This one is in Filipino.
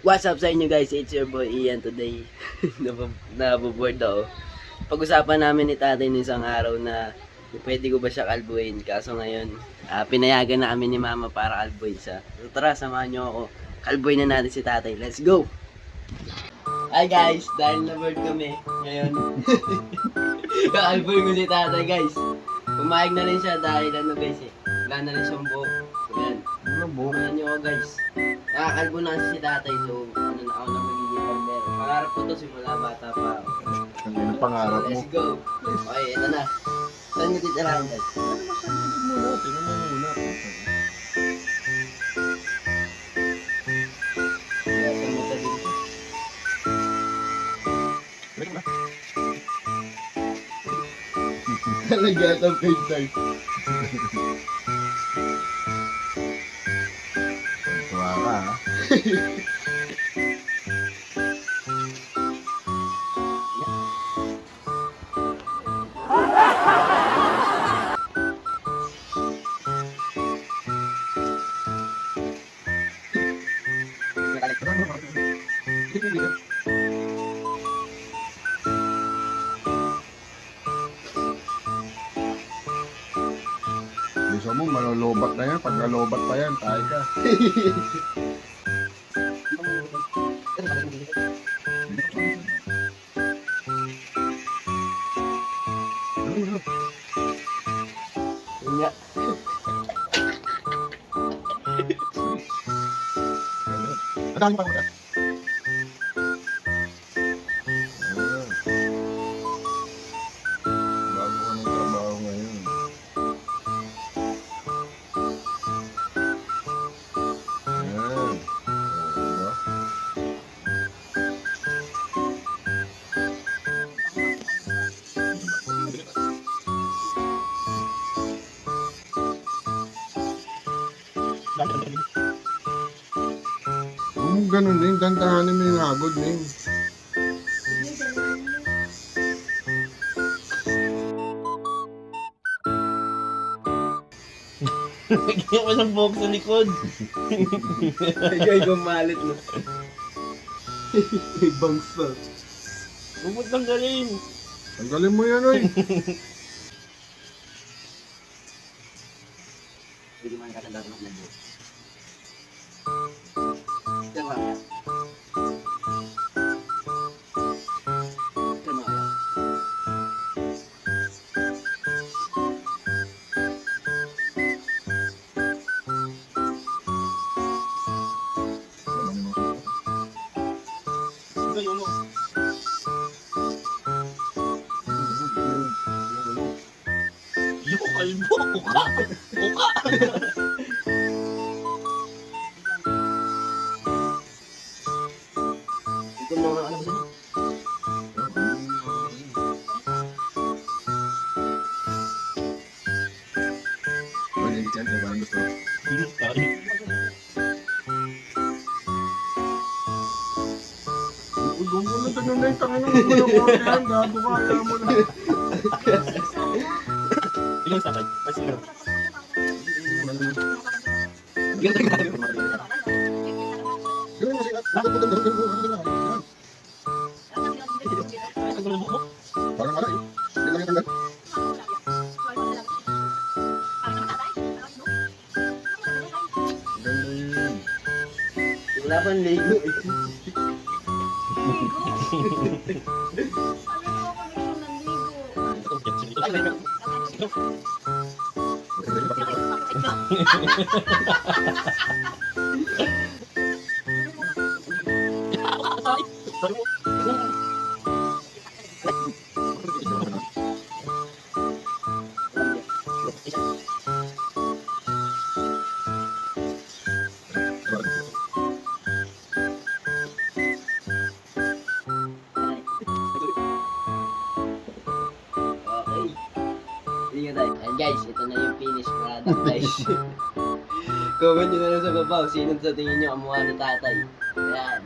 What's up sa inyo guys? It's your boy Ian today. Naboboard ako. Pag-usapan namin ni tatay ng isang araw na pwede ko ba siya kalbuin. Kaso ngayon, pinayagan na kami ni mama para kalbuin siya. So tara, samahan nyo ako. Kalbuin na natin si tatay. Let's go! Hi guys! Dahil na-board kami ngayon. Kakalbuin ko si tatay guys. Pumayag na rin siya dahil ano guys eh. Wala na rin siyang buhok. So yan. Bukanan nyo ako guys. Nakakalbo na kasi si tatay, so ano na ako na magiging farmer. Pangarap ko to simula bata pa ako. Ano yung pangarap mo? Let's go! Okay, ito na. Saan nyo titirahan guys? Muna, tinan mo muna. Kaya sa mga din ko. Balik na. Talaga itong page time. Tuwa ka ha? Gusto mo, malolobat na yan. Pag nalobat pa yan, tayo ka. Yun nga. Ang dami pa ako. Bago ka ng trabaho ngayon. Ayan. Diba? Ganun din, dandahanin mo yung hagod din. Lagyan ko ng buhok sa likod. Ay, gumalit na. May bangs pa. Huwag mo tanggalin. Tanggalin mo yan, oy. Hindi man katanda ko ng buhok. Diyan lang yan. Diyan lang yan. Gayo mo. Yung kalbo. Uka. Uka. Ito mga ano ba? Pwede dyan, diba? Gusto. Huwag mo na tanong na yung tangan ng mga yan. Gago ka, ayaw mo na. Ilang sakay? Mas ilang. Ganda ka. Gawin mo siya. Bakit mo gawin mo? Ano na? Yan. Ang gulo mo. Parang wala eh. Hindi lang yung tanggal. Ganda yun. Wala pang ligo eh. Okay. Ingat tayo. And guys, ito na yung finished product guys. Comment nyo na lang sa baba, sino sa tingin nyo kamukha ni tatay. Ayan.